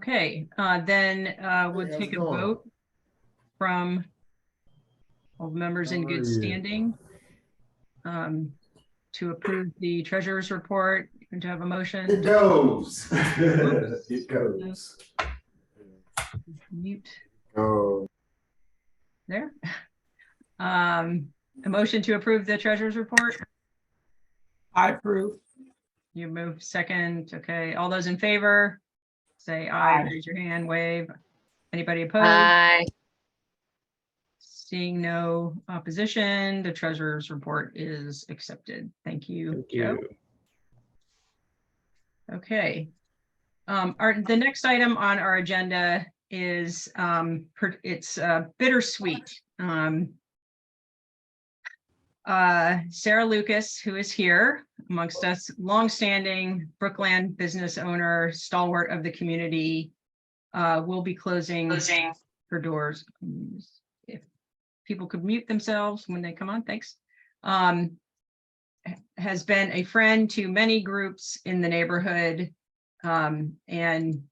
Okay, then we'll Hey, how's take it a going? vote from all members in How are good you? standing to approve the treasurer's report and to have a motion. It goes. Oops, It goes. mute Go. there. A motion to approve the treasurer's report. I approve. You move second. Okay, all those in favor, say aye, Aye. raise your hand, wave. Anybody opposed? Aye. Seeing no opposition, the treasurer's report is accepted. Thank you, Thank Joe. you. Okay. The next item on our agenda is it's bittersweet. Sarah Lucas, who is here amongst us, longstanding Brookland business owner, stalwart of the community, will be closing her doors. If people could mute themselves when they come on, thanks. Has been a friend to many groups in the neighborhood, and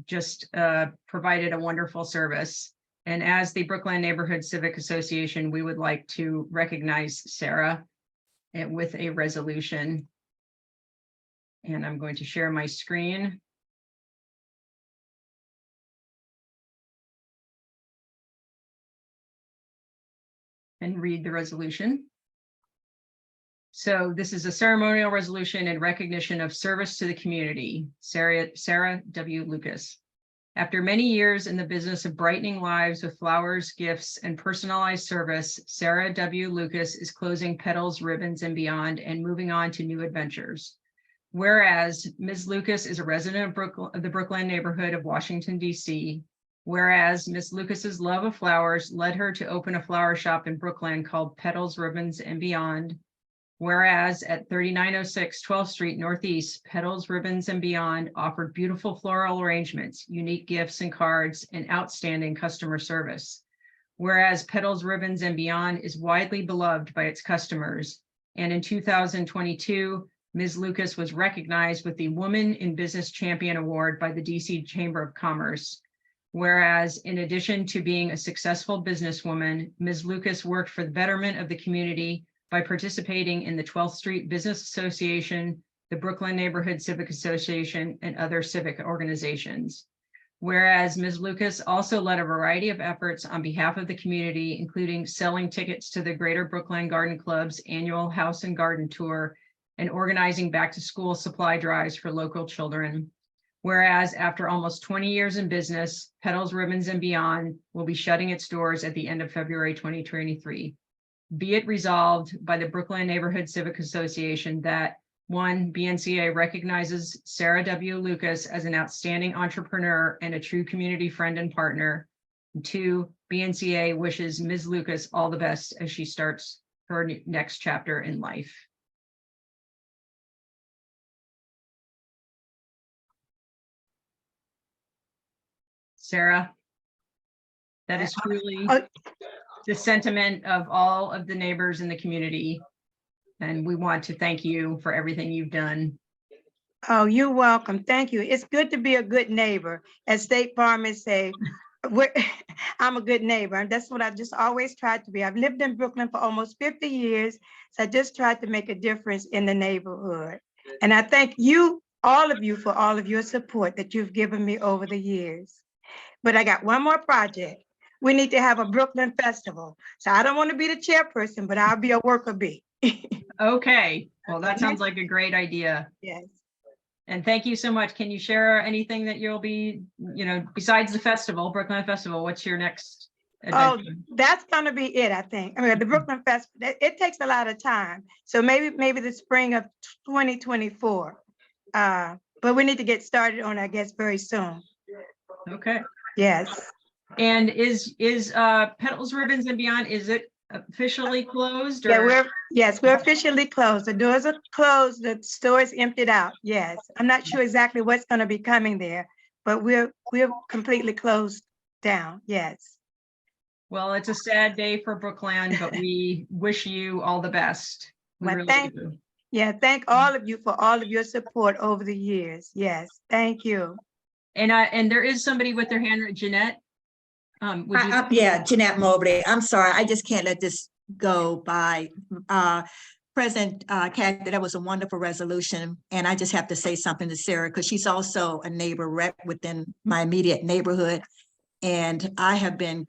just provided a wonderful service. And as the Brookland Neighborhood Civic Association, we would like to recognize Sarah with a resolution. And I'm going to share my screen. And read the resolution. So this is a ceremonial resolution in recognition of service to the community. Sarah W. Lucas. After many years in the business of brightening lives with flowers, gifts, and personalized service, Sarah W. Lucas is closing Petals, Ribbons, and Beyond and moving on to new adventures. Whereas Ms. Lucas is a resident of the Brookland neighborhood of Washington, D.C., whereas Ms. Lucas's love of flowers led her to open a flower shop in Brookland called Petals, Ribbons, and Beyond. Whereas at 3906 12th Street Northeast, Petals, Ribbons, and Beyond offered beautiful floral arrangements, unique gifts and cards, and outstanding customer service. Whereas Petals, Ribbons, and Beyond is widely beloved by its customers. And in 2022, Ms. Lucas was recognized with the Woman in Business Champion Award by the DC Chamber of Commerce. Whereas in addition to being a successful businesswoman, Ms. Lucas worked for the betterment of the community by participating in the 12th Street Business Association, the Brookland Neighborhood Civic Association, and other civic organizations. Whereas Ms. Lucas also led a variety of efforts on behalf of the community, including selling tickets to the Greater Brookland Garden Club's annual House and Garden Tour and organizing back-to-school supply drives for local children. Whereas after almost 20 years in business, Petals, Ribbons, and Beyond will be shutting its doors at the end of February 2023. Be it resolved by the Brookland Neighborhood Civic Association that 1, BNCA recognizes Sarah W. Lucas as an outstanding entrepreneur and a true community friend and partner. And 2, BNCA wishes Ms. Lucas all the best as she starts her next chapter in life. Sarah, that is truly the sentiment of all of the neighbors in the community. And we want to thank you for everything you've done. Oh, you're welcome. Thank you. It's good to be a good neighbor. As State Farmers say, I'm a good neighbor. And that's what I just always tried to be. I've lived in Brooklyn for almost 50 years. So I just tried to make a difference in the neighborhood. And I thank you, all of you, for all of your support that you've given me over the years. But I got one more project. We need to have a Brooklyn festival. So I don't want to be the chairperson, but I'll be a worker bee. Okay, well, that sounds like a great idea. Yes. And thank you so much. Can you share anything that you'll be, besides the festival, Brookland Festival, what's your next adventure? Oh, that's going to be it, I think. I mean, the Brooklyn Festival, it takes a lot of time. So maybe the spring of 2024. But we need to get started on, I guess, very soon. Okay. Yes. And is Petals, Ribbons, and Beyond, is it officially closed? Or? Yeah, we're officially closed. The doors are closed. The store is emptied out. Yes. I'm not sure exactly what's going to be coming there, but we're completely closed down. Yes. Well, it's a sad day for Brookland, but we wish you all the best. We really do. Yeah, thank all of you for all of your support over the years. Yes, thank you. And there is somebody with their hand raised, Jeanette. Would you? Yeah, Jeanette Mobley. I'm sorry, I just can't let this go by. President Kathy, that was a wonderful resolution, and I just have to say something to Sarah because she's also a neighbor rep within my immediate neighborhood, and I have been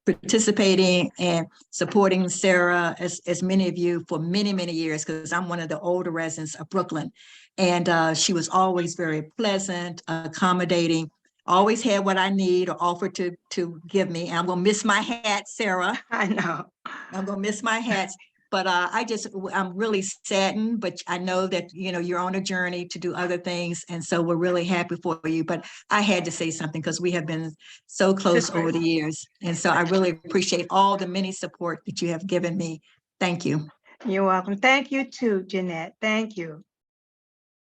participating and supporting Sarah, as many of you, for many, many years, because I'm one of the older residents of Brookland, and she was always very pleasant, accommodating, always had what I need or offered to give me. And I'm gonna miss my hat, Sarah. I know. I'm gonna miss my hats. But I'm really saddened, but I know that, you're on a journey to do other things. And so we're really happy for you. But I had to say something because we have been so close over the years. And so I really appreciate all the many support that you have given me. Thank you. You're welcome. Thank you too, Jeanette. Thank you.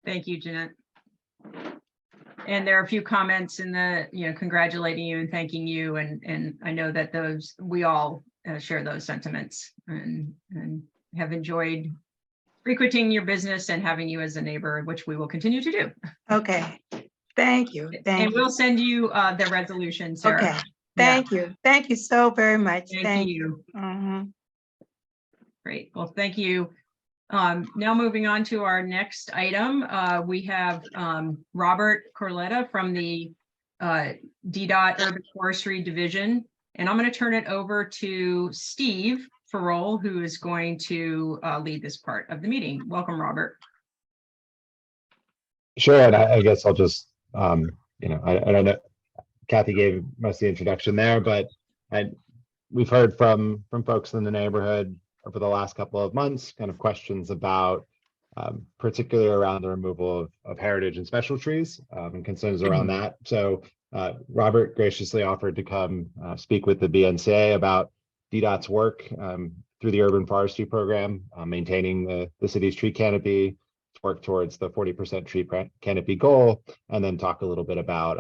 Thank you, Jeanette. And there are a few comments in the, congratulating you and thanking you. And I know that we all share those sentiments and have enjoyed frequenting your business and having you as a neighbor, which we will continue to do. Okay. Thank you. And we'll send you the resolution, Sarah. Okay. Thank you. Thank you so very much. Thank you. Mhm. Great. Well, thank you. Now moving on to our next item, we have Robert Corletta from the DDOT Urban Forestry Division. And I'm going to turn it over to Steve Farrell, who is going to lead this part of the meeting. Welcome, Robert. Sure, and I guess I'll just, I don't know, Kathy gave most of the introduction there, but we've heard from folks in the neighborhood over the last couple of months, kind of questions about, particularly around the removal of heritage and special trees and concerns around that. So Robert graciously offered to come speak with the BNCA about DDOT's work through the urban forestry program, maintaining the city's tree canopy, to work towards the 40% tree canopy goal, and then talk a little bit about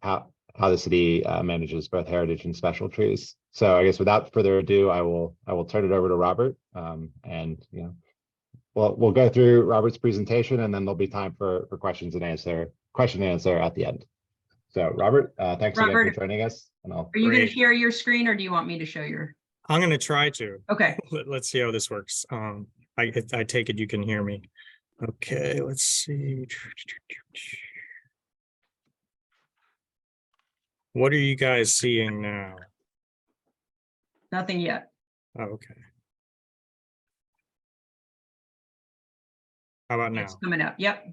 how the city manages both heritage and special trees. So I guess without further ado, I will turn it over to Robert, and we'll go through Robert's presentation, and then there'll be time for question and answer at the end. So Robert, thanks again for joining us. And are you going to share your screen, or do you want me to show your? I'm going to try to. Okay. Let's see how this works. I take it you can hear me. Okay, let's see. What are you guys seeing now? Nothing yet. Oh, okay. How about now? It's coming up. Yep.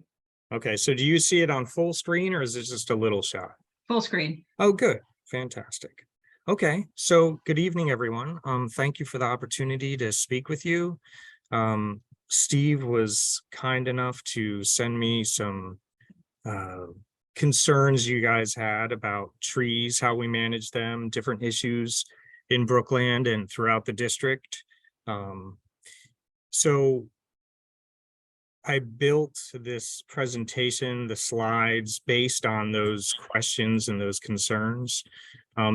Okay, so do you see it on full screen, or is it just a little shot? Full screen. Oh, good. Fantastic. Okay, so good evening, everyone. Thank you for the opportunity to speak with you. Steve was kind enough to send me some concerns you guys had about trees, how we manage them, different issues in Brookland and throughout the district. So I built this presentation, the slides, based on those questions and those concerns.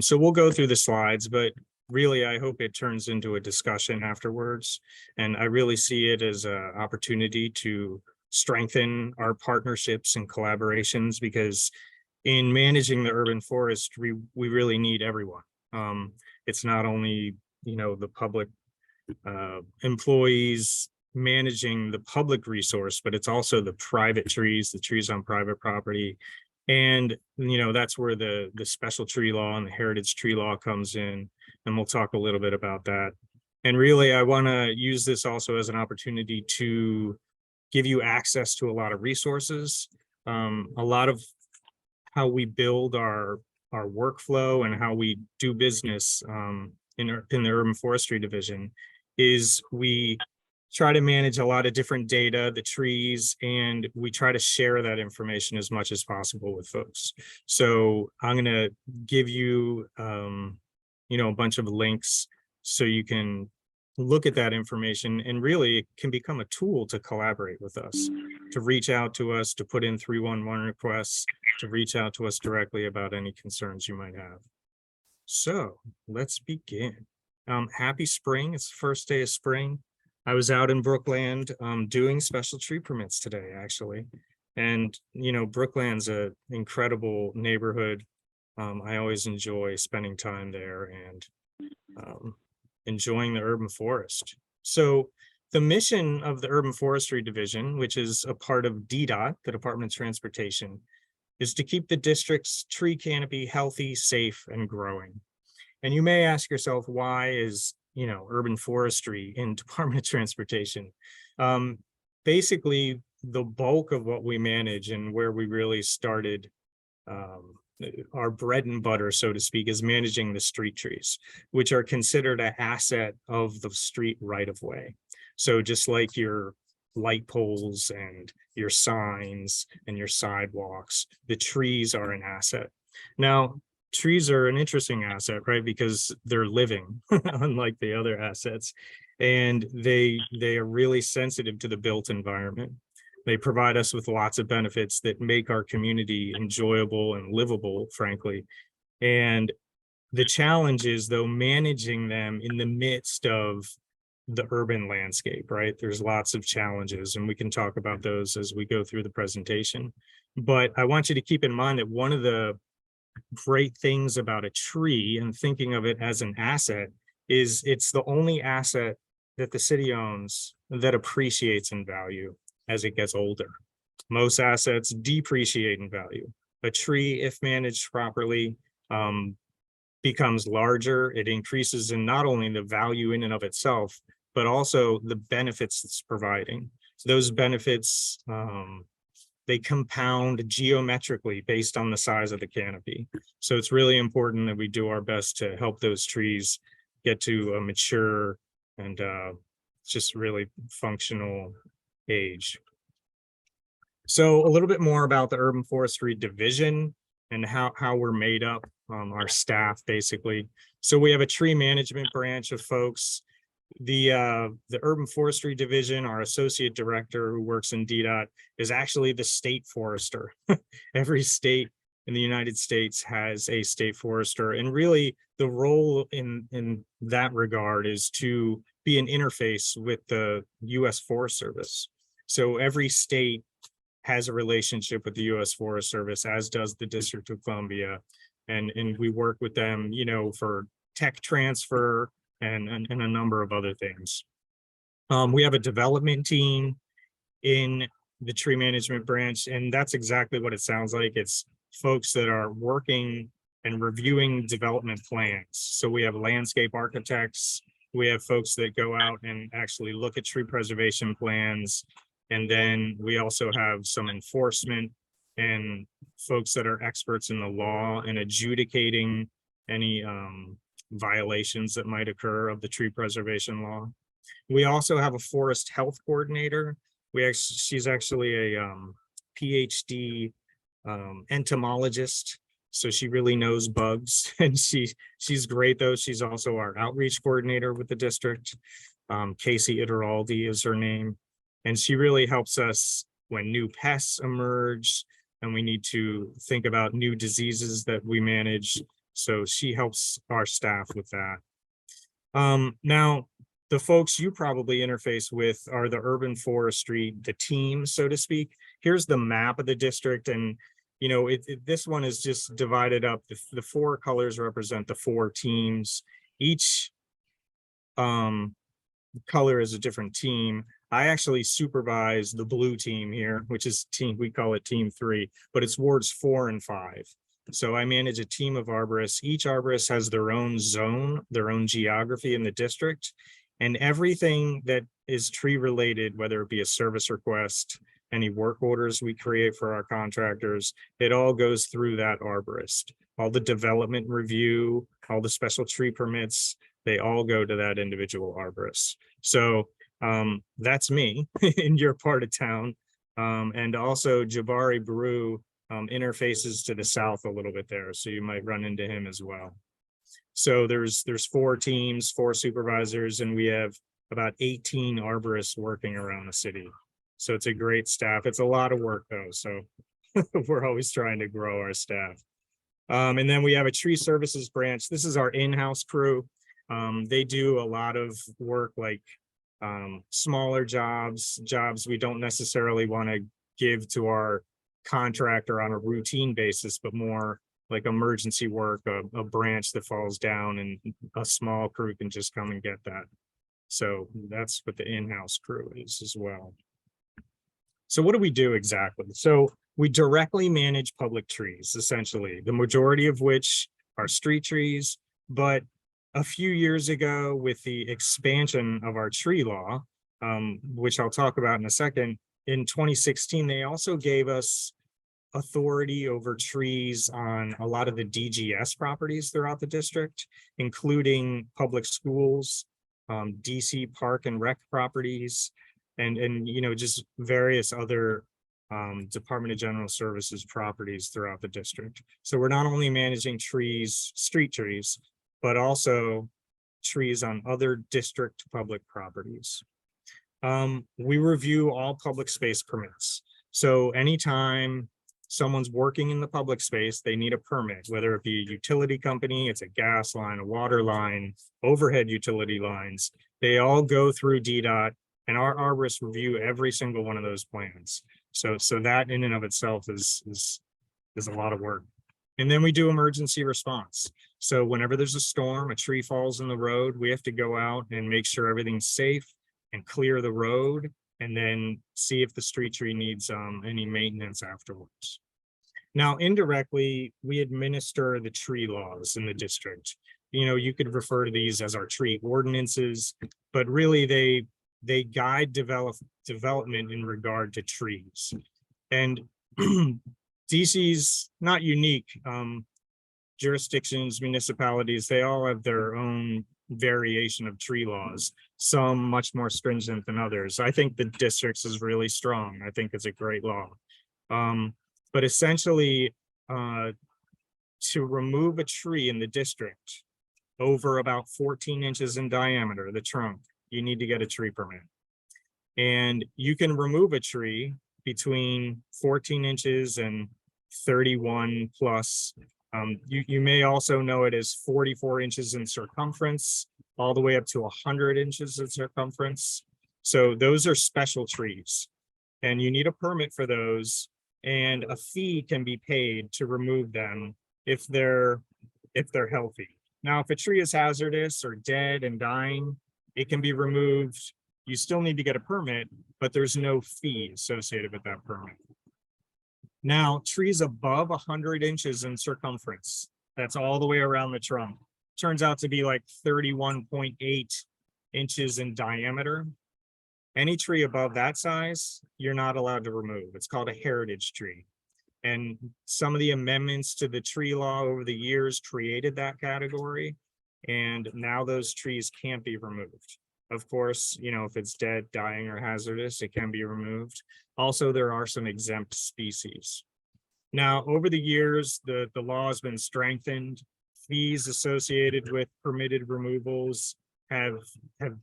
So we'll go through the slides, but really, I hope it turns into a discussion afterwards. And I really see it as an opportunity to strengthen our partnerships and collaborations, because in managing the urban forest, we really need everyone. It's not only, the public employees managing the public resource, but it's also the private trees, the trees on private property. And, that's where the special tree law and the heritage tree law comes in. And we'll talk a little bit about that. And really, I want to use this also as an opportunity to give you access to a lot of resources, a lot of how we build our workflow and how we do business in the Urban Forestry Division is we try to manage a lot of different data, the trees, and we try to share that information as much as possible with folks. So I'm going to give you, a bunch of links so you can look at that information, and really it can become a tool to collaborate with us, to reach out to us, to put in 311 requests, to reach out to us directly about any concerns you might have. So let's begin. Happy spring. It's the first day of spring. I was out in Brookland doing special tree permits today, actually. And, Brookland's an incredible neighborhood. I always enjoy spending time there and enjoying the urban forest. So the mission of the Urban Forestry Division, which is a part of DDOT, the Department of Transportation, is to keep the district's tree canopy healthy, safe, and growing. And you may ask yourself, why is, urban forestry in Department of Transportation? Basically, the bulk of what we manage and where we really started our bread and butter, so to speak, is managing the street trees, which are considered an asset of the street right of way. So just like your light poles and your signs and your sidewalks, the trees are an asset. Now, trees are an interesting asset, right? Because they're living, unlike the other assets, and they are really sensitive to the built environment. They provide us with lots of benefits that make our community enjoyable and livable, frankly. And the challenge is, though, managing them in the midst of the urban landscape, right? There's lots of challenges, and we can talk about those as we go through the presentation. But I want you to keep in mind that one of the great things about a tree, and thinking of it as an asset, is it's the only asset that the city owns that appreciates in value as it gets older. Most assets depreciate in value. A tree, if managed properly, becomes larger. It increases in not only the value in and of itself, but also the benefits it's providing. So those benefits, they compound geometrically based on the size of the canopy. So it's really important that we do our best to help those trees get to a mature and just really functional age. So a little bit more about the Urban Forestry Division and how we're made up, our staff, basically. So we have a tree management branch of folks. The Urban Forestry Division, our associate director who works in DDOT, is actually the state forester. Every state in the United States has a state forester, and really the role in that regard is to be an interface with the U.S. Forest Service. So every state has a relationship with the U.S. Forest Service, as does the District of Columbia, and we work with them, for tech transfer and a number of other things. We have a development team in the tree management branch, and that's exactly what it sounds like. It's folks that are working and reviewing development plans. So we have landscape architects, we have folks that go out and actually look at tree preservation plans, and then we also have some enforcement and folks that are experts in the law and adjudicating any violations that might occur of the tree preservation law. We also have a forest health coordinator. She's actually a PhD entomologist, so she really knows bugs, and she's great though. She's also our outreach coordinator with the district. Casey Iteraldi is her name, and she really helps us when new pests emerge and we need to think about new diseases that we manage. So she helps our staff with that. Now, the folks you probably interface with are the urban forestry, the team, so to speak. Here's the map of the district, and this one is just divided up. The four colors represent the four teams. Each color is a different team. I actually supervise the blue team here, which is we call it team 3, but it's wards 4 and 5. So I manage a team of arborists. Each arborist has their own zone, their own geography in the district, and everything that is tree related, whether it be a service request, any work orders we create for our contractors, it all goes through that arborist. All the development review, all the special tree permits, they all go to that individual arborist. So that's me in your part of town. And also Jabari Brew interfaces to the south a little bit there, so you might run into him as well. So there's 4 teams, 4 supervisors, and we have about 18 arborists working around the city. So it's a great staff. It's a lot of work though, so we're always trying to grow our staff. And then we have a tree services branch. This is our in-house crew. They do a lot of work like smaller jobs we don't necessarily want to give to our contractor on a routine basis, but more like emergency work, a branch that falls down and a small crew can just come and get that. So that's what the in-house crew is as well. So what do we do exactly? So we directly manage public trees, essentially, the majority of which are street trees. But a few years ago, with the expansion of our tree law, which I'll talk about in a second, in 2016, they also gave us authority over trees on a lot of the DGS properties throughout the district, including public schools, DC park and rec properties, and just various other Department of General Services properties throughout the district. So we're not only managing trees, street trees, but also trees on other district public properties. We review all public space permits. So anytime someone's working in the public space, they need a permit, whether it be a utility company, it's a gas line, a water line, overhead utility lines. They all go through DDOT, and our arborists review every single one of those plans. So that in and of itself is a lot of work. And then we do emergency response. So whenever there's a storm, a tree falls in the road, we have to go out and make sure everything's safe and clear the road, and then see if the street tree needs any maintenance afterwards. Now, indirectly, we administer the tree laws in the district. You could refer to these as our tree ordinances, but really they guide development in regard to trees. And DC's not unique. Jurisdictions, municipalities, they all have their own variation of tree laws, some much more stringent than others. I think the district's is really strong. I think it's a great law. But essentially, to remove a tree in the district over about 14 inches in diameter, the trunk, you need to get a tree permit. And you can remove a tree between 14 inches and 31 plus. You may also know it as 44 inches in circumference, all the way up to 100 inches in circumference. So those are special trees, and you need a permit for those, and a fee can be paid to remove them if they're healthy. Now, if a tree is hazardous or dead and dying, it can be removed. You still need to get a permit, but there's no fee associated with that permit. Now, trees above 100 inches in circumference, that's all the way around the trunk, turns out to be like 31.8 inches in diameter. Any tree above that size, you're not allowed to remove. It's called a heritage tree. And some of the amendments to the tree law over the years created that category. And now those trees can't be removed. Of course, if it's dead, dying, or hazardous, it can be removed. Also, there are some exempt species. Now, over the years, the law has been strengthened. Fees associated with permitted removals have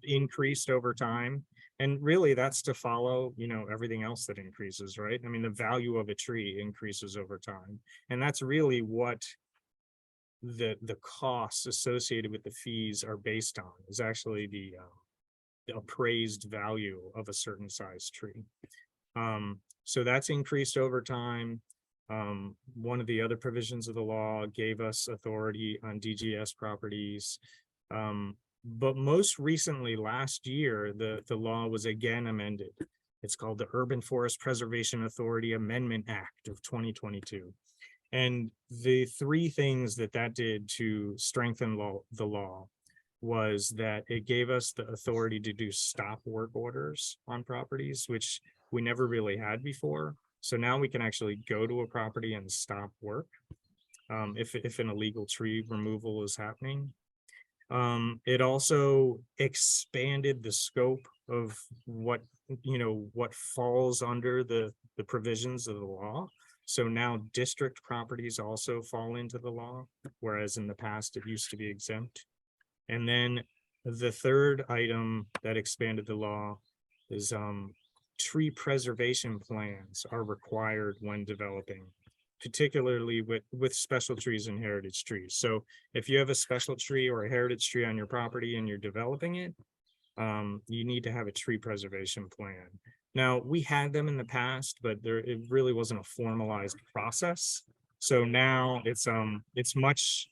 increased over time. And really, that's to follow, everything else that increases, right? I mean, the value of a tree increases over time. And that's really what the costs associated with the fees are based on, is actually the appraised value of a certain size tree. So that's increased over time. One of the other provisions of the law gave us authority on DGS properties. But most recently, last year, the law was again amended. It's called the Urban Forest Preservation Authority Amendment Act of 2022. And the three things that did to strengthen the law was that it gave us the authority to do stop work orders on properties, which we never really had before. So now we can actually go to a property and stop work if an illegal tree removal is happening. It also expanded the scope of what falls under the provisions of the law. So now district properties also fall into the law, whereas in the past it used to be exempt. And then the third item that expanded the law is tree preservation plans are required when developing, particularly with special trees and heritage trees. So if you have a special tree or a heritage tree on your property and you're developing it, you need to have a tree preservation plan. Now, we had them in the past, but it really wasn't a formalized process. So now it's much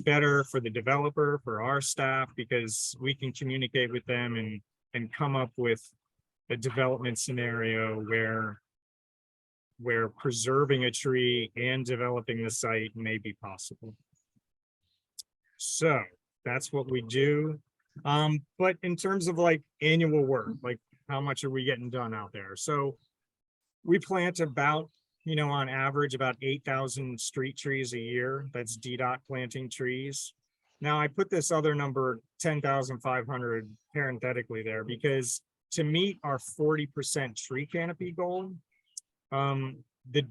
better for the developer, for our staff, because we can communicate with them and come up with a development scenario where preserving a tree and developing the site may be possible. So that's what we do. But in terms of like annual work, like how much are we getting done out there? So we plant about, on average, about 8,000 street trees a year. That's DDOT planting trees. Now I put this other number, 10,500 parenthetically there, because to meet our 40% tree canopy goal, the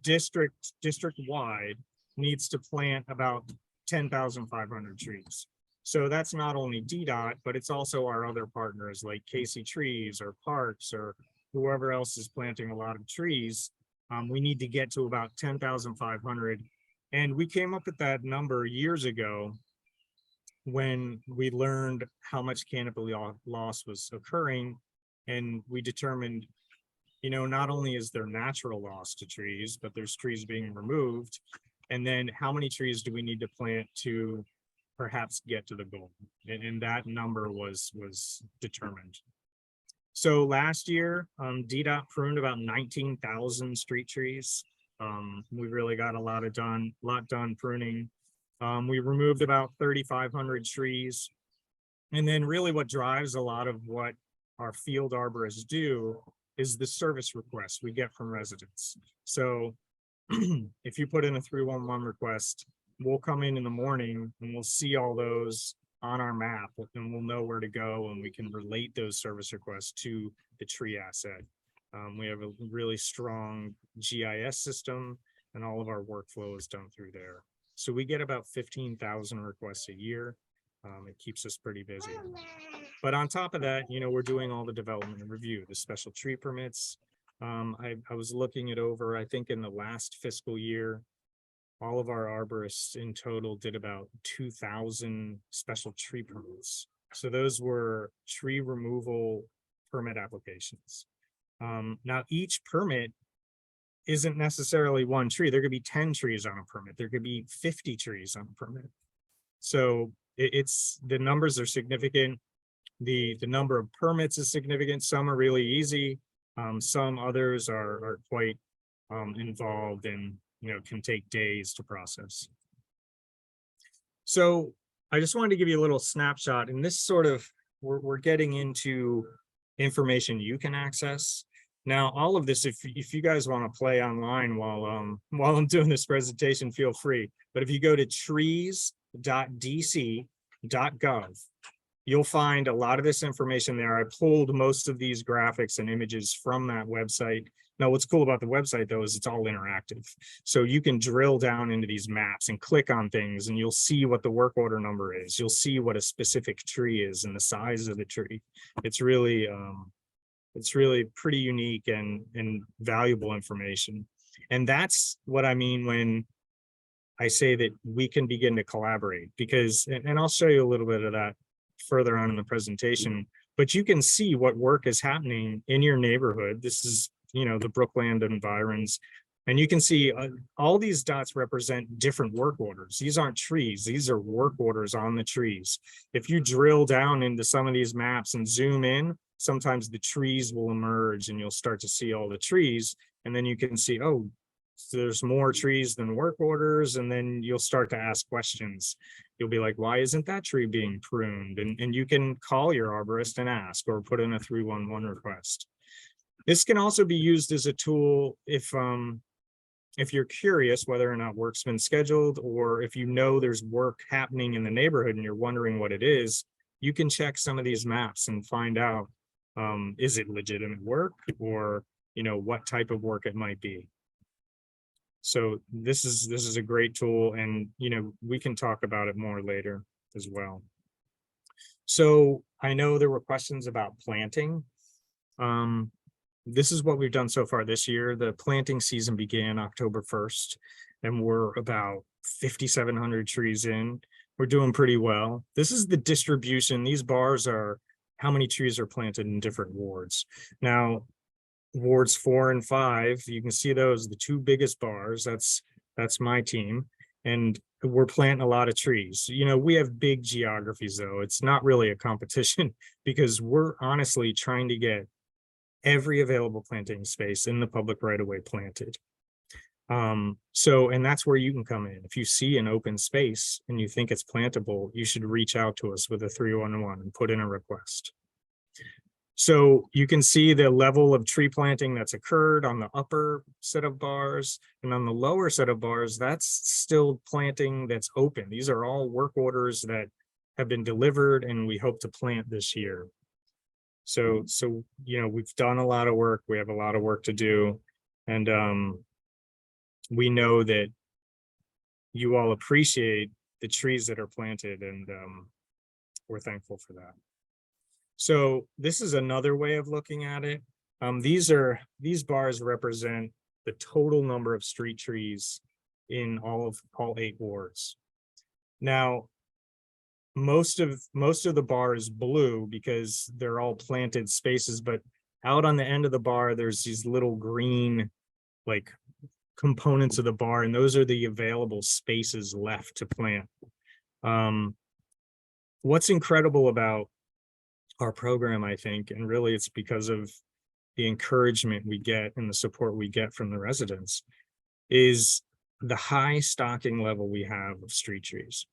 district-wide needs to plant about 10,500 trees. So that's not only DDOT, but it's also our other partners like Casey Trees or Parks or whoever else is planting a lot of trees. We need to get to about 10,500. And we came up with that number years ago when we learned how much canopy loss was occurring. And we determined, not only is there natural loss to trees, but there's trees being removed. And then how many trees do we need to plant to perhaps get to the goal? And that number was determined. So last year, DDOT pruned about 19,000 street trees. We really got a lot done pruning. We removed about 3,500 trees. And then really what drives a lot of what our field arborists do is the service requests we get from residents. So if you put in a 311 request, we'll come in the morning and we'll see all those on our map, and we'll know where to go, and we can relate those service requests to the tree asset. We have a really strong GIS system, and all of our workflow is done through there. So we get about 15,000 requests a year. It keeps us pretty busy. But on top of that, we're doing all the development and review, the special tree permits. I was looking it over, I think in the last fiscal year, all of our arborists in total did about 2,000 special tree permits. So those were tree removal permit applications. Now each permit isn't necessarily one tree. There could be 10 trees on a permit. There could be 50 trees on a permit. So it's the numbers are significant. The number of permits is significant. Some are really easy. Some others are quite involved and can take days to process. So I just wanted to give you a little snapshot, and this sort of we're getting into information you can access. Now, all of this, if you guys want to play online while I'm doing this presentation, feel free. But if you go to trees.dc.gov, you'll find a lot of this information there. I pulled most of these graphics and images from that website. Now, what's cool about the website, though, is it's all interactive. So you can drill down into these maps and click on things, and you'll see what the work order number is. You'll see what a specific tree is and the size of the tree. It's really pretty unique and valuable information. And that's what I mean when I say that we can begin to collaborate, because, and I'll show you a little bit of that further on in the presentation, but you can see what work is happening in your neighborhood. This is, the Brookland environs, and you can see all these dots represent different work orders. These aren't trees. These are work orders on the trees. If you drill down into some of these maps and zoom in, sometimes the trees will emerge and you'll start to see all the trees, and then you can see, oh, so there's more trees than work orders, and then you'll start to ask questions. You'll be like, why isn't that tree being pruned? And you can call your arborist and ask, or put in a 311 request. This can also be used as a tool if you're curious whether or not work's been scheduled, or if there's work happening in the neighborhood and you're wondering what it is, you can check some of these maps and find out, is it legitimate work, or what type of work it might be. So this is a great tool, and we can talk about it more later as well. So I know there were questions about planting. This is what we've done so far this year. The planting season began October 1st, and we're about 5,700 trees in. We're doing pretty well. This is the distribution. These bars are how many trees are planted in different wards. Now, wards 4 and 5, you can see those, the two biggest bars, that's my team. And we're planting a lot of trees. You know, we have big geographies though. It's not really a competition because we're honestly trying to get every available planting space in the public right of way planted. And that's where you can come in. If you see an open space and you think it's plantable, you should reach out to us with a 311 and put in a request. So you can see the level of tree planting that's occurred on the upper set of bars, and on the lower set of bars, that's still planting that's open. These are all work orders that have been delivered and we hope to plant this year. So, you know, we've done a lot of work. We have a lot of work to do. And we know that you all appreciate the trees that are planted, and we're thankful for that. So this is another way of looking at it. These bars represent the total number of street trees in all 8 wards. Now, most of the bar is blue because they're all planted spaces, but out on the end of the bar, there's these little green, like, components of the bar, and those are the available spaces left to plant. What's incredible about our program, I think, and really it's because of the encouragement we get and the support we get from the residents, is the high stocking level we have of street trees.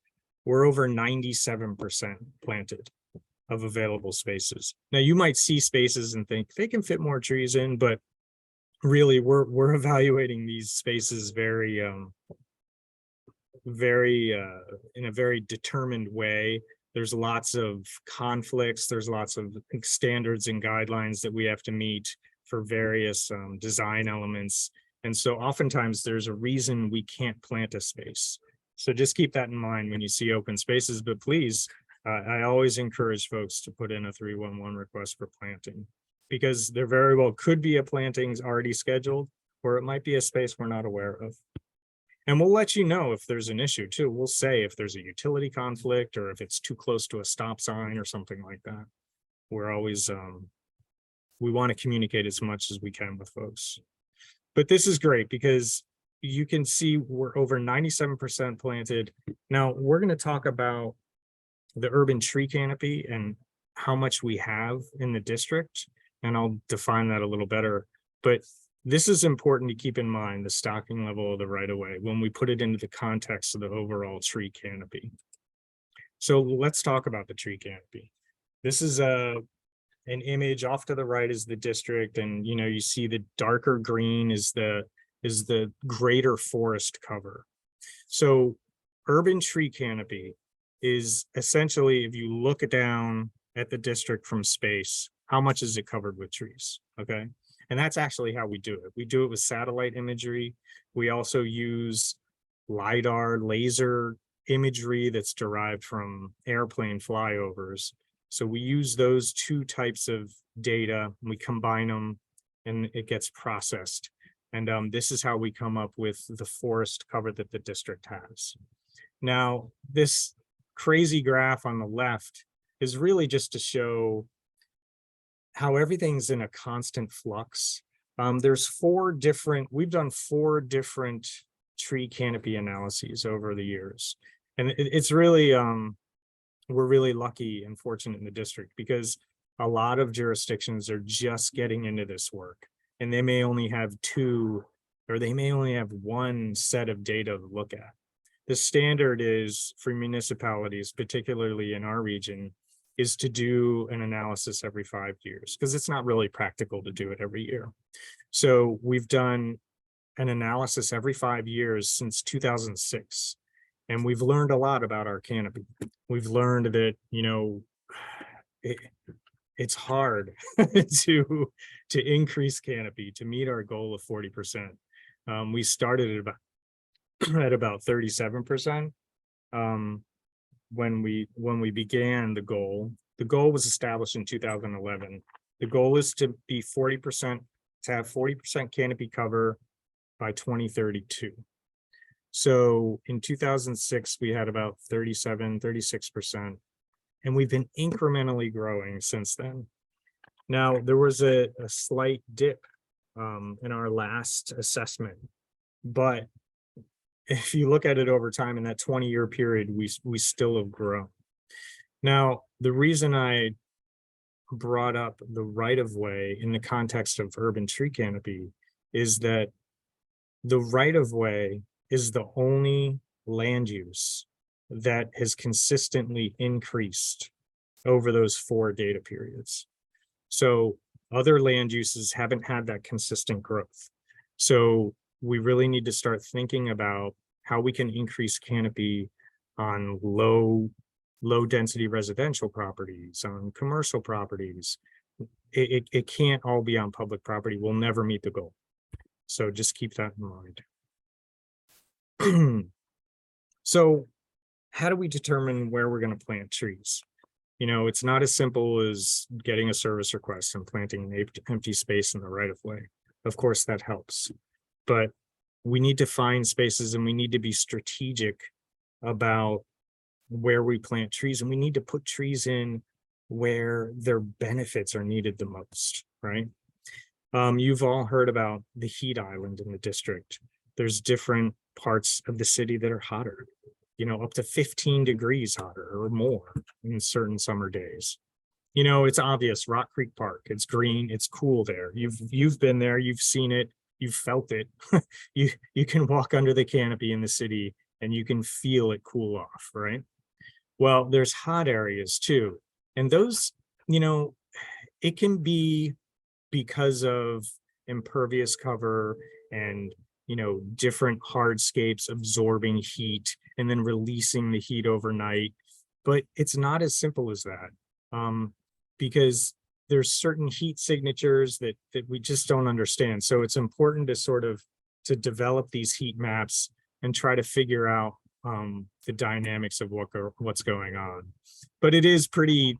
We're over 97% planted of available spaces. Now, you might see spaces and think they can fit more trees in, but really we're evaluating these spaces very in a very determined way. There's lots of conflicts. There's lots of standards and guidelines that we have to meet for various design elements. And so oftentimes there's a reason we can't plant a space. So just keep that in mind when you see open spaces, but please, I always encourage folks to put in a 311 request for planting, because there very well could be a plantings already scheduled, or it might be a space we're not aware of. And we'll let you know if there's an issue too. We'll say if there's a utility conflict or if it's too close to a stop sign or something like that. We're always, we want to communicate as much as we can with folks. But this is great because you can see we're over 97% planted. Now we're going to talk about the urban tree canopy and how much we have in the district, and I'll define that a little better. But this is important to keep in mind, the stocking level of the right of way, when we put it into the context of the overall tree canopy. So let's talk about the tree canopy. This is an image. Off to the right is the district, and you know, you see the darker green is the greater forest cover. So urban tree canopy is essentially, if you look down at the district from space, how much is it covered with trees? Okay. And that's actually how we do it. We do it with satellite imagery. We also use LiDAR, laser imagery that's derived from airplane flyovers. So we use those two types of data, we combine them, and it gets processed. And this is how we come up with the forest cover that the district has. Now, this crazy graph on the left is really just to show how everything's in a constant flux. We've done 4 different tree canopy analyses over the years. And it's really, we're really lucky and fortunate in the district because a lot of jurisdictions are just getting into this work, and they may only have 2, or they may only have 1 set of data to look at. The standard is for municipalities, particularly in our region, is to do an analysis every 5 years, because it's not really practical to do it every year. So we've done an analysis every 5 years since 2006. And we've learned a lot about our canopy. We've learned that, you know, it's hard to increase canopy to meet our goal of 40%. We started at about 37%. When we began the goal was established in 2011. The goal is to be 40%, to have 40% canopy cover by 2032. So in 2006, we had about 36%, and we've been incrementally growing since then. Now, there was a slight dip in our last assessment. But if you look at it over time in that 20-year period, we still have grown. Now, the reason I brought up the right of way in the context of urban tree canopy is that the right of way is the only land use that has consistently increased over those 4 data periods. So other land uses haven't had that consistent growth. So we really need to start thinking about how we can increase canopy on low density residential properties, on commercial properties. It can't all be on public property. We'll never meet the goal. So just keep that in mind. So how do we determine where we're going to plant trees? You know, it's not as simple as getting a service request and planting an empty space in the right of way. Of course, that helps, but we need to find spaces and we need to be strategic about where we plant trees, and we need to put trees in where their benefits are needed the most, right? You've all heard about the heat island in the district. There's different parts of the city that are hotter, you know, up to 15 degrees hotter or more in certain summer days. You know, it's obvious, Rock Creek Park, it's green, it's cool there. You've been there, you've seen it, you've felt it. You can walk under the canopy in the city and you can feel it cool off, right? Well, there's hot areas too. And those, you know, it can be because of impervious cover and, you know, different hardscapes absorbing heat and then releasing the heat overnight. But it's not as simple as that, because there's certain heat signatures that we just don't understand. So it's important to sort of to develop these heat maps and try to figure out the dynamics of what's going on. But it is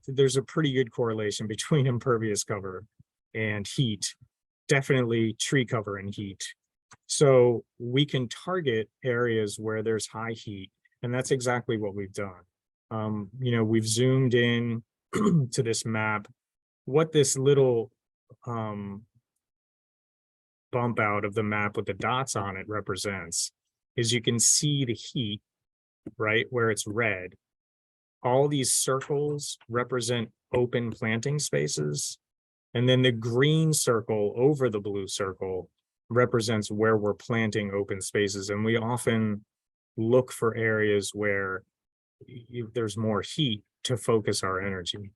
there's a pretty good correlation between impervious cover and heat, definitely tree cover and heat. So we can target areas where there's high heat, and that's exactly what we've done. You know, we've zoomed in to this map. What this little bump out of the map with the dots on it represents is you can see the heat, right, where it's red. All these circles represent open planting spaces. And then the green circle over the blue circle represents where we're planting open spaces. And we often look for areas where there's more heat to focus our energy.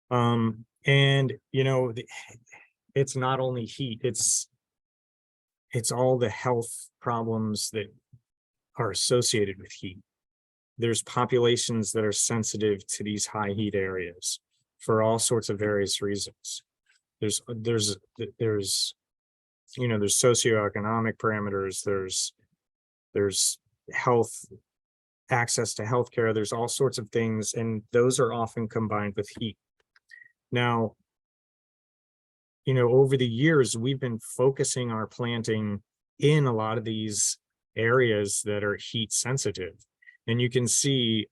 And, you know, it's not only heat, it's all the health problems that are associated with heat. There's populations that are sensitive to these high heat areas for all sorts of various reasons. There's you know, there's socioeconomic parameters, there's health, access to healthcare, there's all sorts of things, and those are often combined with heat. Now, you know, over the years, we've been focusing our planting in a lot of these areas that are heat sensitive. And you can see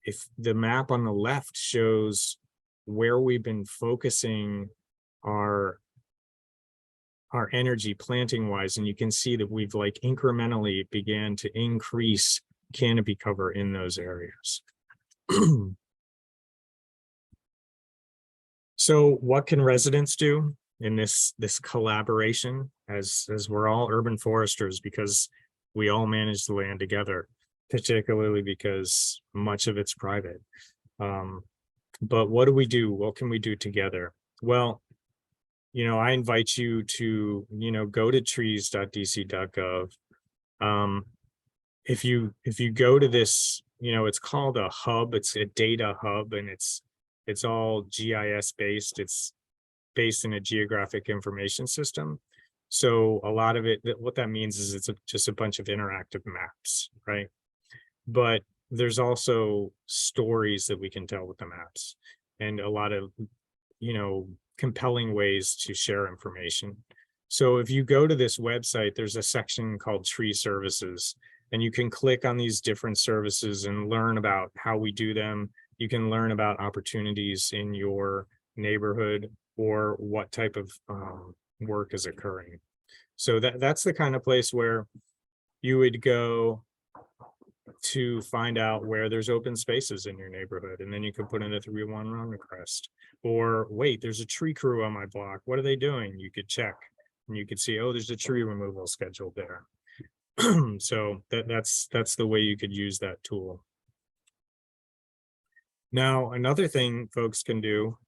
if the map on the left shows where we've been focusing our energy planting wise, and you can see that we've like incrementally began to increase canopy cover in those areas. So what can residents do in this collaboration as we're all urban foresters, because we all manage the land together, particularly because much of it's private. But what do we do? What can we do together? Well, you know, I invite you to, you know, go to trees.dc.gov. If you go to this, you know, it's called a hub, it's a data hub, and it's all GIS based. It's based in a geographic information system. So a lot of it, what that means is it's just a bunch of interactive maps, right? But there's also stories that we can tell with the maps, and a lot of, you know, compelling ways to share information. So if you go to this website, there's a section called Tree Services, and you can click on these different services and learn about how we do them. You can learn about opportunities in your neighborhood or what type of work is occurring. So that's the kind of place where you would go to find out where there's open spaces in your neighborhood, and then you can put in a 311 request. Or wait, there's a tree crew on my block. What are they doing? You could check and you could see, oh, there's a tree removal scheduled there. So that's the way you could use that tool. Now, another thing folks can do,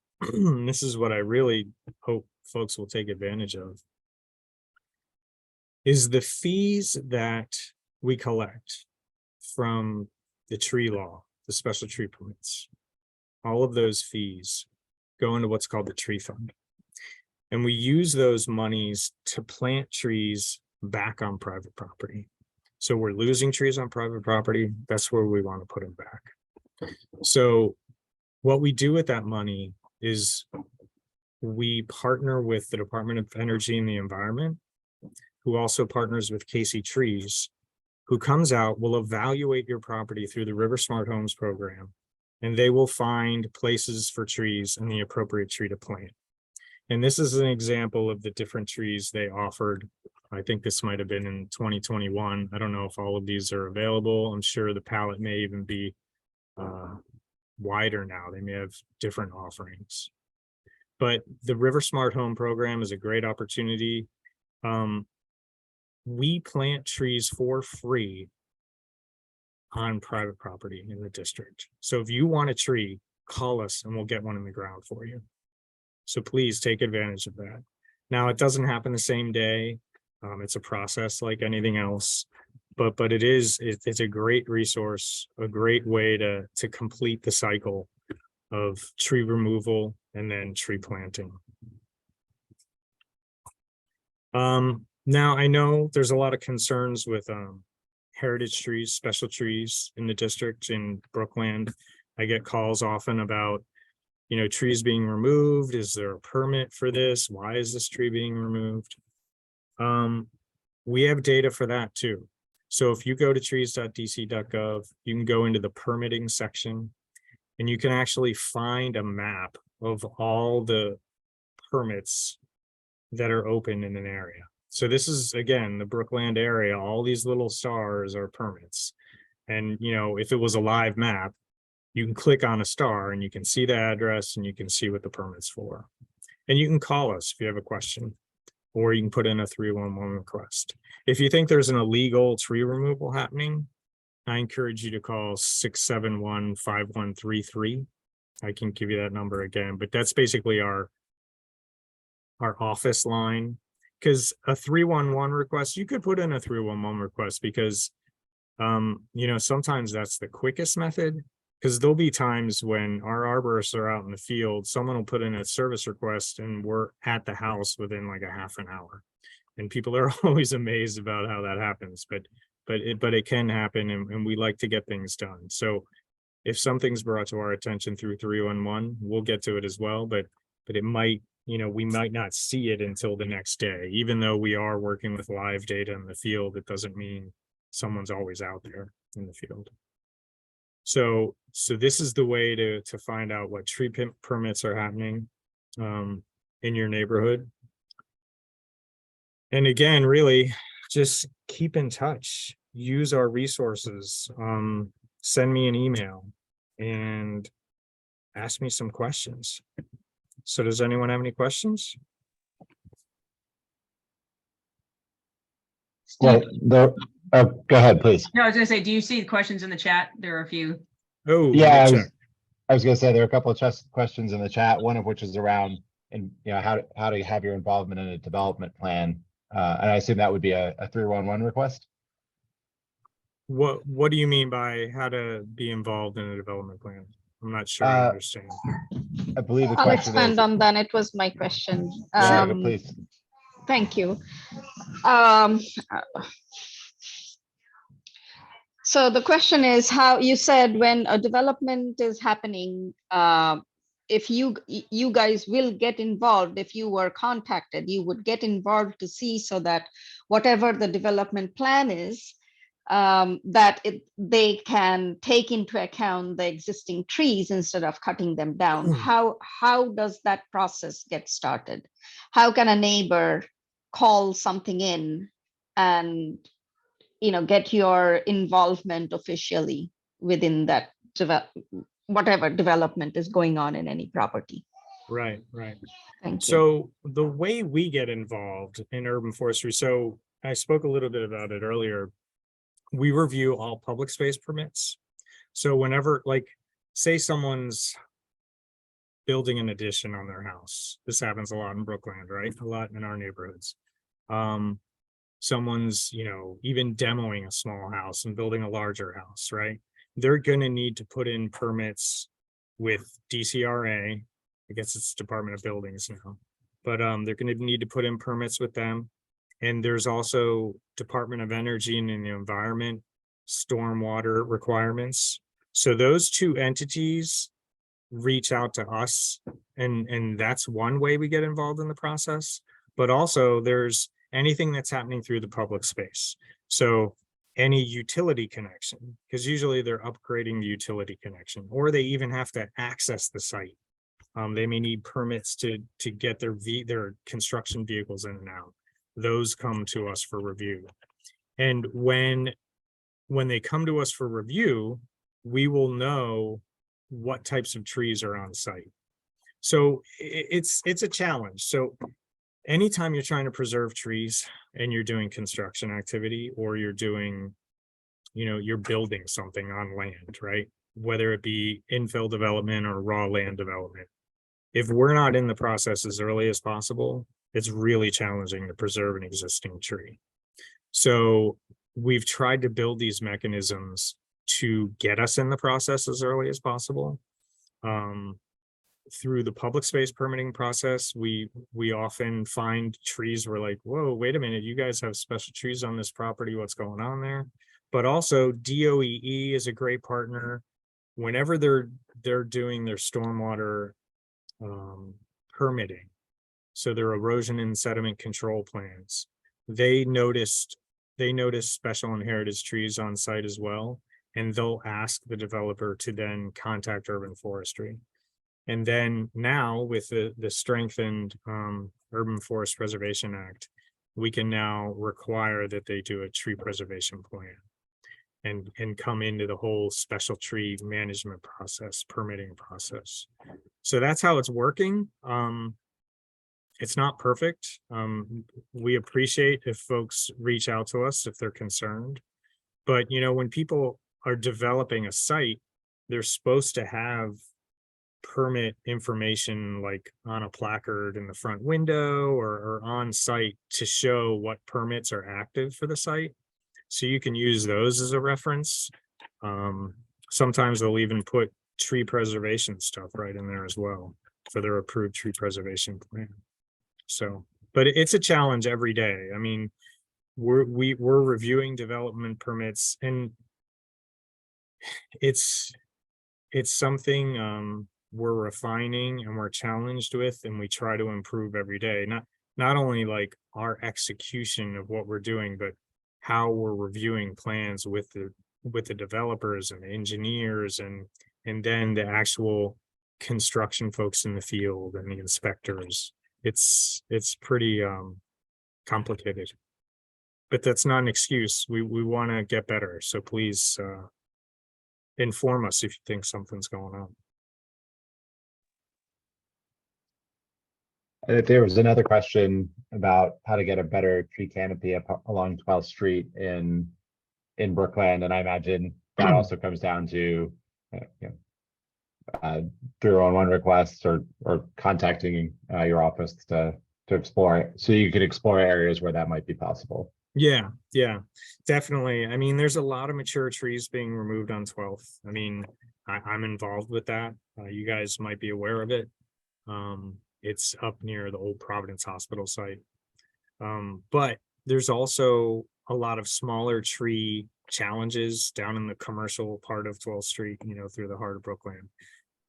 this is what I really hope folks will take advantage of, is the fees that we collect from the tree law, the special tree permits. All of those fees go into what's called the tree fund. And we use those monies to plant trees back on private property. So we're losing trees on private property. That's where we want to put them back. So what we do with that money is we partner with the Department of Energy and the Environment, who also partners with Casey Trees, who comes out, will evaluate your property through the River Smart Homes program, and they will find places for trees and the appropriate tree to plant. And this is an example of the different trees they offered. I think this might have been in 2021. I don't know if all of these are available. I'm sure the palette may even be wider now. They may have different offerings. But the River Smart Home program is a great opportunity. We plant trees for free on private property in the district. So if you want a tree, call us and we'll get one in the ground for you. So please take advantage of that. Now, it doesn't happen the same day. It's a process like anything else, but it's a great resource, a great way to complete the cycle of tree removal and then tree planting. Now I know there's a lot of concerns with heritage trees, special trees in the district in Brookland. I get calls often about, you know, trees being removed. Is there a permit for this? Why is this tree being removed? We have data for that too. So if you go to trees.dc.gov, you can go into the permitting section and you can actually find a map of all the permits that are open in an area. So this is, again, the Brookland area. All these little stars are permits. And, you know, if it was a live map, you can click on a star and you can see the address and you can see what the permit's for. And you can call us if you have a question, or you can put in a 311 request. If you think there's an illegal tree removal happening, I encourage you to call 671-5133. I can give you that number again, but that's basically our office line. Because a 311 request, you could put in a 311 request because, you know, sometimes that's the quickest method. Because there'll be times when our arborists are out in the field, someone will put in a service request and we're at the house within like a half an hour. And people are always amazed about how that happens, but it can happen, and we like to get things done. So if something's brought to our attention through 311, we'll get to it as well, but it might, you know, we might not see it until the next day. Even though we are working with live data in the field, it doesn't mean someone's always out there in the field. So this is the way to find out what tree permits are happening in your neighborhood. And again, really just keep in touch, use our resources, send me an email and ask me some questions. So does anyone have any questions? Well, go ahead, please. No, I was gonna say, do you see the questions in the chat? There are a few. Oh, Yeah, let me check. I was going to say there are a couple of questions in the chat, one of which is around, and you know, how to have your involvement in a development plan. And I assume that would be a 311 request. What do you mean by how to be involved in a development plan? I'm not sure I understand. I believe the I'll question expand is, on that. It was my question. yeah, please. Thank you. So the question is, how you said when a development is happening, if you guys will get involved, if you were contacted, you would get involved to see so that whatever the development plan is, they can take into account the existing trees instead of cutting them down. How does that process get started? How can a neighbor call something in and get your involvement officially within that whatever development is going on in any property? Right. Thank you. So the way we get involved in urban forestry, so I spoke a little bit about it earlier. We review all public space permits. So whenever, like, say someone's building an addition on their house, this happens a lot in Brookland, right? A lot in our neighborhoods. Someone's, even demoing a small house and building a larger house, right? They're going to need to put in permits with DCRA. I guess it's Department of Buildings now, but they're going to need to put in permits with them. And there's also Department of Energy and the Environment, stormwater requirements. So those two entities reach out to us, and that's one way we get involved in the process. But also there's anything that's happening through the public space. So any utility connection, because usually they're upgrading the utility connection, or they even have to access the site. They may need permits to get their construction vehicles in and out. Those come to us for review. And when they come to us for review, we will know what types of trees are on site. So it's a challenge. So anytime you're trying to preserve trees and you're doing construction activity, or you're doing, you're building something on land, right? Whether it be infill development or raw land development. If we're not in the process as early as possible, it's really challenging to preserve an existing tree. So we've tried to build these mechanisms to get us in the process as early as possible. Through the public space permitting process, we often find trees. We're like, whoa, wait a minute, you guys have special trees on this property. What's going on there? But also DOEE is a great partner. Whenever they're doing their stormwater permitting, so their erosion and sediment control plans, they notice special and heritage trees on site as well, and they'll ask the developer to then contact urban forestry. And then now with the strengthened Urban Forest Preservation Act, we can now require that they do a tree preservation plan and come into the whole special tree management process, permitting process. So that's how it's working. It's not perfect. We appreciate if folks reach out to us if they're concerned. But, when people are developing a site, they're supposed to have permit information like on a placard in the front window or on site to show what permits are active for the site. So you can use those as a reference. Sometimes they'll even put tree preservation stuff right in there as well for their approved tree preservation plan. So, but it's a challenge every day. I mean, we're reviewing development permits, and it's something we're refining and we're challenged with, and we try to improve every day. Not only like our execution of what we're doing, but how we're reviewing plans with the developers and the engineers and then the actual construction folks in the field and the inspectors. It's pretty complicated, but that's not an excuse. We want to get better. So please inform us if you think something's going on. There was another question about how to get a better tree canopy up along 12th Street in Brookland, and I imagine that also comes down to through on-one requests or contacting your office to explore it, so you can explore areas where that might be possible. Yeah, definitely. I mean, there's a lot of mature trees being removed on 12th. I mean, I'm involved with that. You guys might be aware of it. It's up near the old Providence Hospital site. But there's also a lot of smaller tree challenges down in the commercial part of 12th Street, through the heart of Brookland.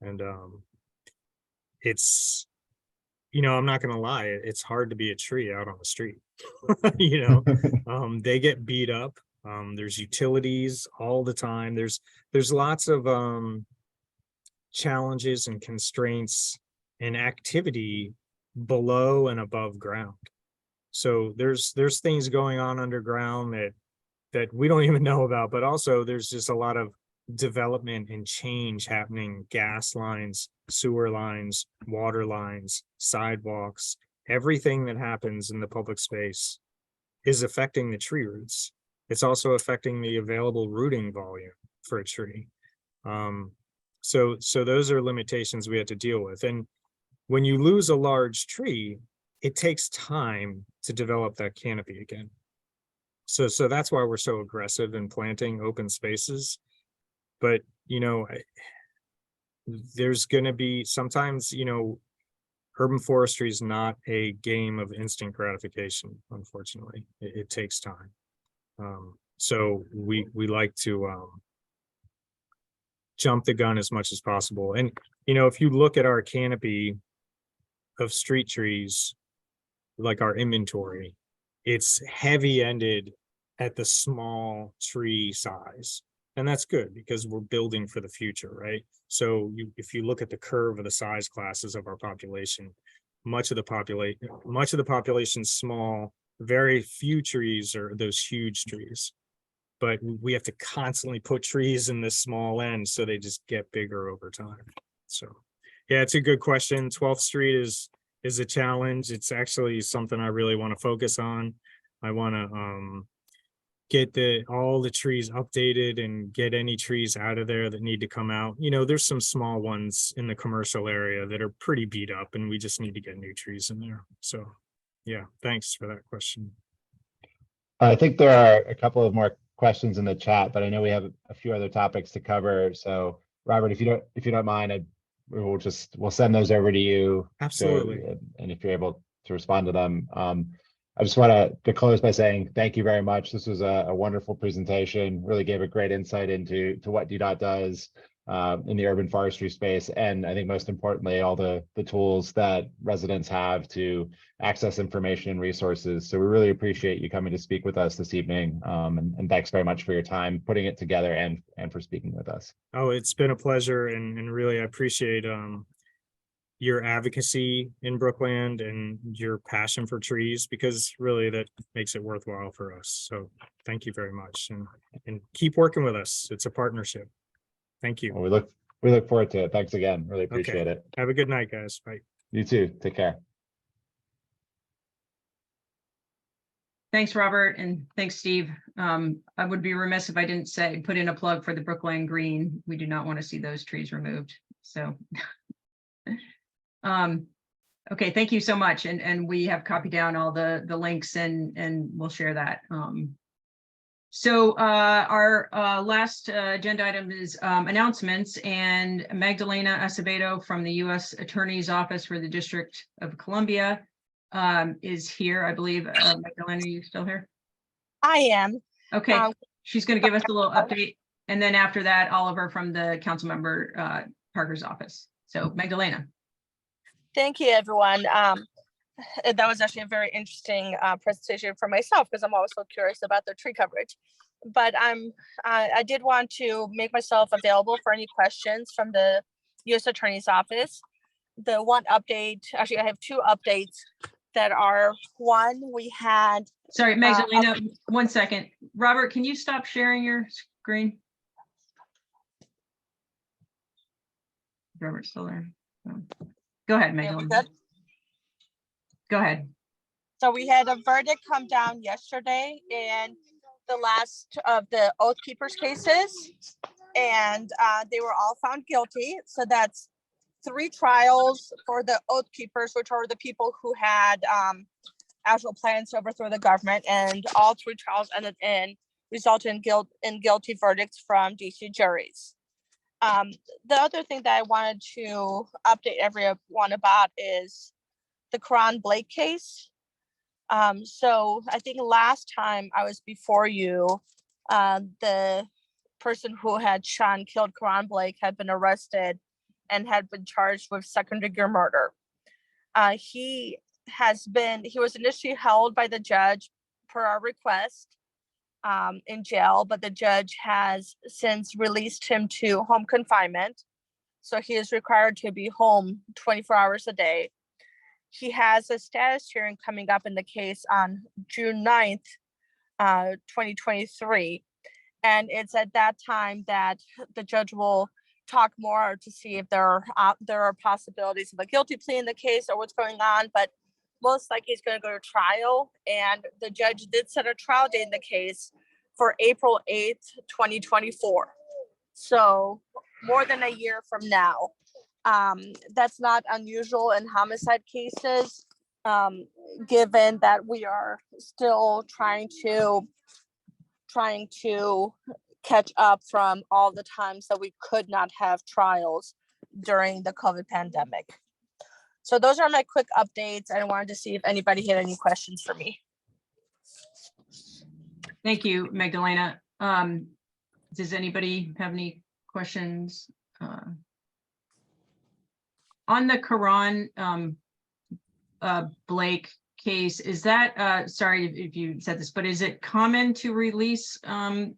And it's, I'm not going to lie, it's hard to be a tree out on the street. They get beat up There's utilities all the time. There's lots of challenges and constraints and activity below and above ground. So there's things going on underground that we don't even know about, but also there's just a lot of development and change happening. Gas lines, sewer lines, water lines, sidewalks, everything that happens in the public space is affecting the tree roots. It's also affecting the available rooting volume for a tree. So those are limitations we have to deal with. And when you lose a large tree, it takes time to develop that canopy again. So that's why we're so aggressive in planting open spaces. But, you know, there's going to be sometimes, you know, urban forestry is not a game of instant gratification. Unfortunately, it takes time. So we like to jump the gun as much as possible. And, you know, if you look at our canopy of street trees, like our inventory, it's heavy-ended at the small tree size. And that's good because we're building for the future, right? So if you look at the curve of the size classes of our population, much of the population's small, very few trees are those huge trees. But we have to constantly put trees in this small end so they just get bigger over time. So yeah, it's a good question. 12th Street is a challenge. It's actually something I really want to focus on. I want to get all the trees updated and get any trees out of there that need to come out. You know, there's some small ones in the commercial area that are pretty beat up and we just need to get new trees in there. So yeah, thanks for that question. I think there are a couple of more questions in the chat, but I know we have a few other topics to cover. So Robert, if you don't mind, we'll send those over to you. Absolutely. And if you're able to respond to them. I just want to close by saying thank you very much. This was a wonderful presentation, really gave a great insight into what DDOT does in the urban forestry space. And I think most importantly, all the tools that residents have to access information and resources. So we really appreciate you coming to speak with us this evening. And thanks very much for your time putting it together and for speaking with us. Oh, it's been a pleasure, and really I appreciate your advocacy in Brookland and your passion for trees, because really that makes it worthwhile for us. So thank you very much, and keep working with us. It's a partnership. Thank you. Well, we look forward to it. Thanks again. Really appreciate it. Have a good night, guys. Bye. You too. Take care. Thanks, Robert, and thanks, Steve. I would be remiss if I didn't put in a plug for the Brookland Green. We do not want to see those trees removed. So okay, thank you so much. And we have copied down all the links and we'll share that. So our last agenda item is announcements, and Magdalena Acevedo from the U.S. Attorney's Office for the District of Columbia is here, I believe. Magdalena, are you still here? I am. Okay, she's going to give us a little update, and then after that, Oliver from the council member Parker's office. So Magdalena. Thank you, everyone. That was actually a very interesting presentation for myself, because I'm always so curious about the tree coverage. But I did want to make myself available for any questions from the U.S. Attorney's Office. The one update, actually, I have two updates that are, one, we had. Sorry, Magdalena, 1 second. Robert, can you stop sharing your screen? Robert's still there. Go ahead, Magdalena. Go ahead. So we had a verdict come down yesterday in the last of the Oath Keepers cases, and they were all found guilty. So that's 3 trials for the Oath Keepers, which are the people who had actual plans to overthrow the government, and all 3 trials ended in resulted in guilty verdicts from DC juries. The other thing that I wanted to update everyone about is the Karan Blake case. So I think last time I was before you, the person who had shot and killed Karan Blake had been arrested and had been charged with second-degree murder. He was initially held by the judge per our request, in jail, but the judge has since released him to home confinement. So he is required to be home 24 hours a day. He has a status hearing coming up in the case on June 9th, 2023. And it's at that time that the judge will talk more to see if there are possibilities of a guilty plea in the case or what's going on, but most likely he's going to go to trial. And the judge did set a trial date in the case for April 8th, 2024. So more than a year from now. That's not unusual in homicide cases, given that we are still trying to catch up from all the times that we could not have trials during the COVID pandemic. So those are my quick updates. I wanted to see if anybody had any questions for me. Thank you, Magdalena. Does anybody have any questions? On the Karan Blake case, is that, sorry if you said this, but is it common to release a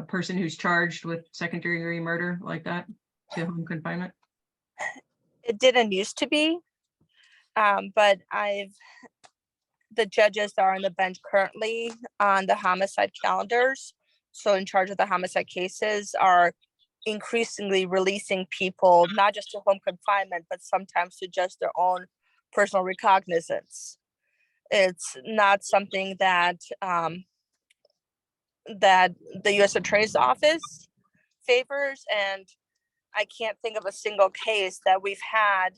person who's charged with second-degree murder like that to home confinement? It didn't used to be, but the judges that are on the bench currently on the homicide calendars, so in charge of the homicide cases, are increasingly releasing people, not just to home confinement, but sometimes to just their own personal recognizance. It's not something that that the U.S. Attorney's Office favors, and I can't think of a single case that we've had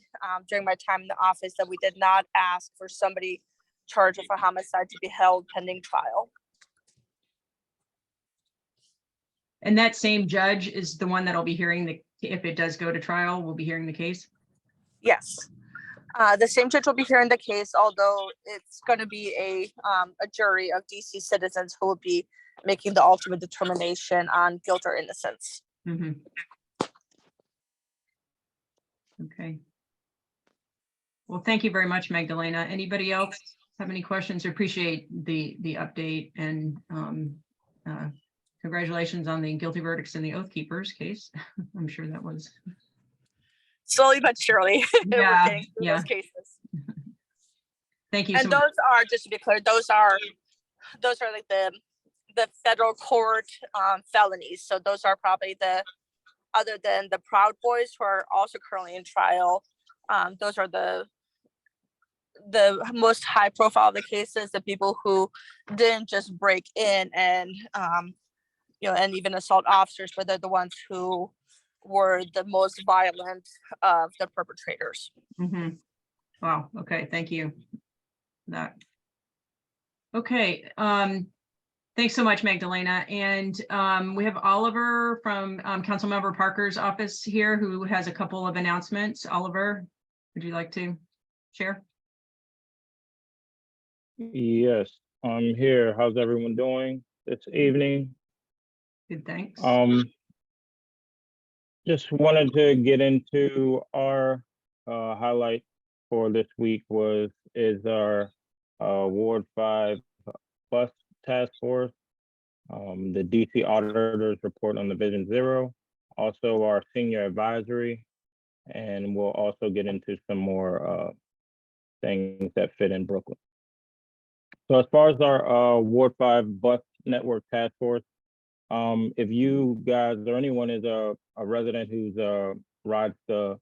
during my time in the office that we did not ask for somebody charged with a homicide to be held pending trial. And that same judge is the one that'll be hearing if it does go to trial, will be hearing the case? Yes. The same judge will be hearing the case, although it's going to be a jury of DC citizens who will be making the ultimate determination on guilt or innocence. Mm-hmm. Okay. Well, thank you very much, Magdalena. Anybody else have any questions? Appreciate the update, and congratulations on the guilty verdicts in the Oath Keepers case. I'm sure that was slowly but surely. Yeah, we're getting through yeah. those cases. Thank you. And those are, just to be clear, those are like the federal court felonies. So those are probably other than the Proud Boys, who are also currently in trial, those are the most high profile of the cases, the people who didn't just break in and and even assault officers, but they're the ones who were the most violent of the perpetrators. Mm-hmm. Wow. Okay. Thank you. That. Okay. Thanks so much, Magdalena. And we have Oliver from Councilmember Parker's office here, who has a couple of announcements. Oliver, would you like to share? Yes, I'm here. How's everyone doing this evening? Good, thanks. Just wanted to get into our highlight for this week is our Ward 5 bus task force, the DC auditors report on the Vision Zero, also our senior advisory, and we'll also get into some more things that fit in Brooklyn. So as far as our Ward 5 bus network task force, if you guys or anyone is a resident who's rides the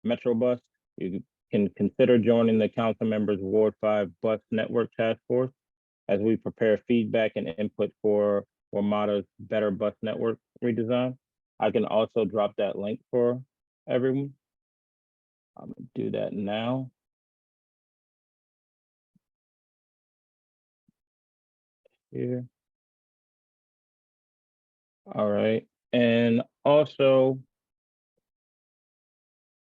Metro bus, you can consider joining the council members Ward 5 bus network task force as we prepare feedback and input for WMATA's better bus network redesign. I can also drop that link for everyone. I'm gonna do that now. Here. All right, and also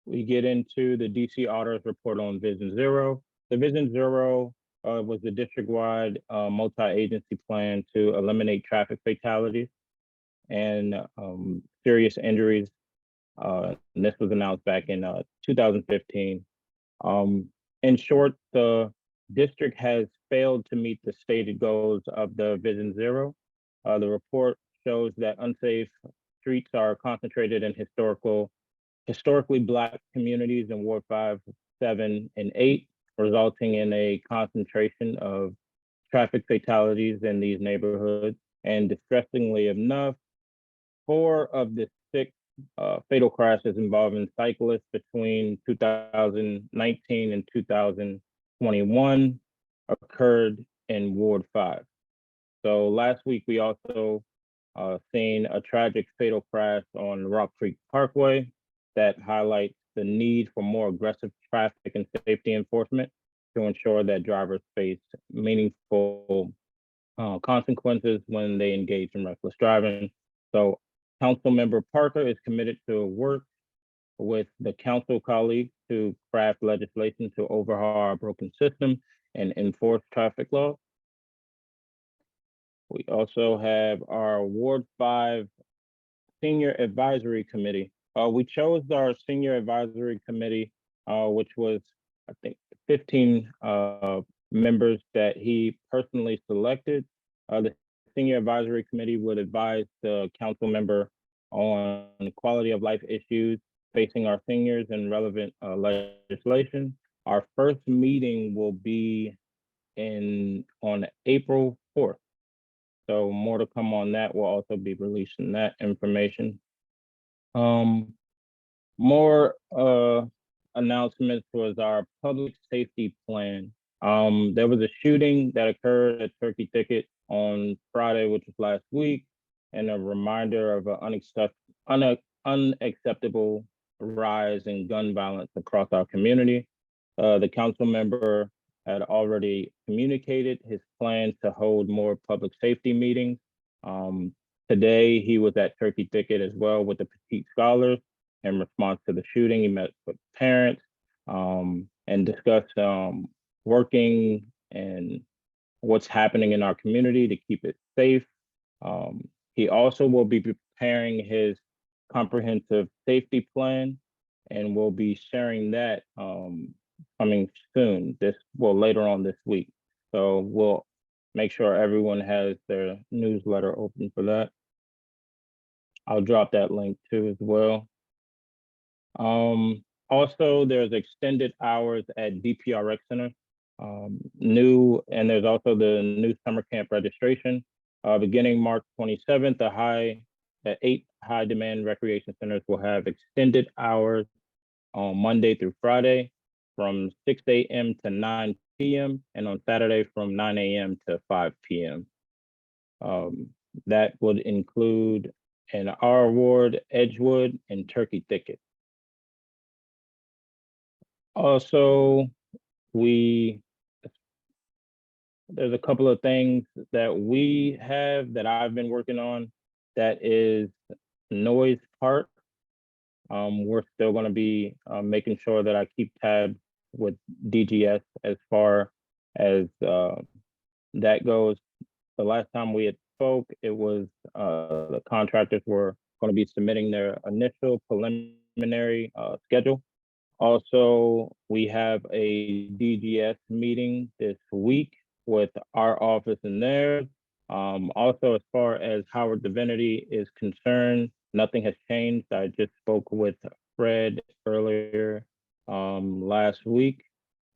we get into the DC auditors report on Vision Zero. The Vision Zero was the district-wide multi-agency plan to eliminate traffic fatalities and serious injuries. And this was announced back in 2015. In short, the district has failed to meet the stated goals of the Vision Zero. The report shows that unsafe streets are concentrated in historically Black communities in Ward 5, 7, and 8, resulting in a concentration of traffic fatalities in these neighborhoods. And distressingly enough, 4 of the 6 fatal crashes involving cyclists between 2019 and 2021 occurred in Ward 5. So last week, we also seen a tragic fatal crash on Rock Creek Parkway that highlights the need for more aggressive traffic and safety enforcement to ensure that drivers face meaningful consequences when they engage in reckless driving. So Councilmember Parker is committed to work with the council colleagues to craft legislation to overhaul our broken system and enforce traffic laws. We also have our Ward 5 Senior Advisory Committee. We chose our Senior Advisory Committee, which was, I think, 15 members that he personally selected. The Senior Advisory Committee would advise the council member on quality of life issues facing our seniors and relevant legislation. Our first meeting will be on April 4th. So more to come on that. We'll also be releasing that information. More announcements was our public safety plan. There was a shooting that occurred at Turkey Thicket on Friday, which was last week, and a reminder of an unacceptable rise in gun violence across our community. The council member had already communicated his plan to hold more public safety meetings. Today, he was at Turkey Thicket as well with the Petite Scholars. In response to the shooting, he met with parents and discussed working and what's happening in our community to keep it safe. He also will be preparing his comprehensive safety plan, and we'll be sharing that coming soon, later on this week. So we'll make sure everyone has their newsletter open for that. I'll drop that link too as well. Also, there's extended hours at DPRX Center. There's also the new summer camp registration. Beginning March 27th, the 8 high demand recreation centers will have extended hours on Monday through Friday from 6 a.m. to 9 p.m. and on Saturday from 9 a.m. to 5 p.m. That would include in our ward, Edgewood and Turkey Thicket. Also, there's a couple of things that we have that I've been working on. That is noise part. We're still going to be making sure that I keep tabs with DGS as far as that goes. The last time we had spoke, it was the contractors were going to be submitting their initial preliminary schedule. Also, we have a DGS meeting this week with our office and theirs. Also, as far as Howard Divinity is concerned, nothing has changed. I just spoke with Fred earlier last week,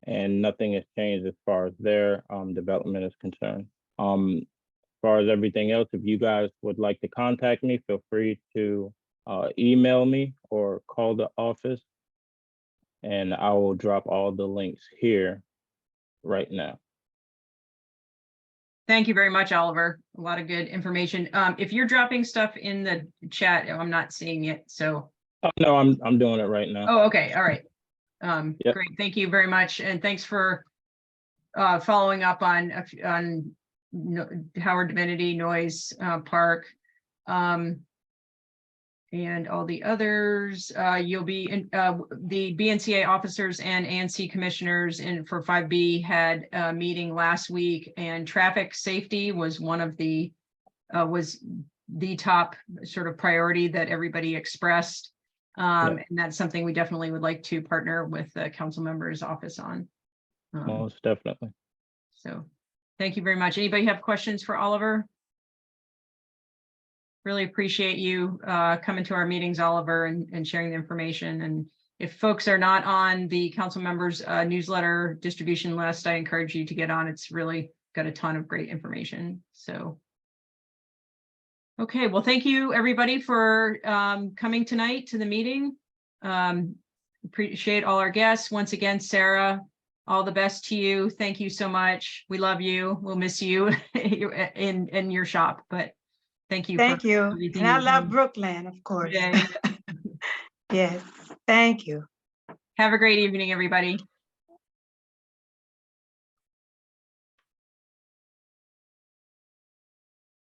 and nothing has changed as far as their development is concerned. As far as everything else, if you guys would like to contact me, feel free to email me or call the office, and I will drop all the links here right now. Thank you very much, Oliver. A lot of good information. If you're dropping stuff in the chat, I'm not seeing it, so. Oh, no, I'm doing it right now. Oh, okay, all right. Yep. Great, thank you very much, and thanks for following up on Howard Divinity, Noise Park, and all the others. You'll be in the BNCA officers and ANC commissioners for 5B had a meeting last week, and traffic safety was one of the top sort of priority that everybody expressed. And that's something we definitely would like to partner with the council member's office on. Most definitely. So Thank you very much. Anybody have questions for Oliver? Really appreciate you coming to our meetings, Oliver, and sharing the information. And if folks are not on the council members newsletter distribution list, I encourage you to get on. It's really got a ton of great information. So, okay, well, thank you everybody for coming tonight to the meeting. Appreciate all our guests. Once again, Sarah, all the best to you. Thank you so much. We love you. We'll miss you in your shop, but thank you. Thank you. everything And I you've love done Brookland, of course. today. Yes, thank you. Have a great evening, everybody.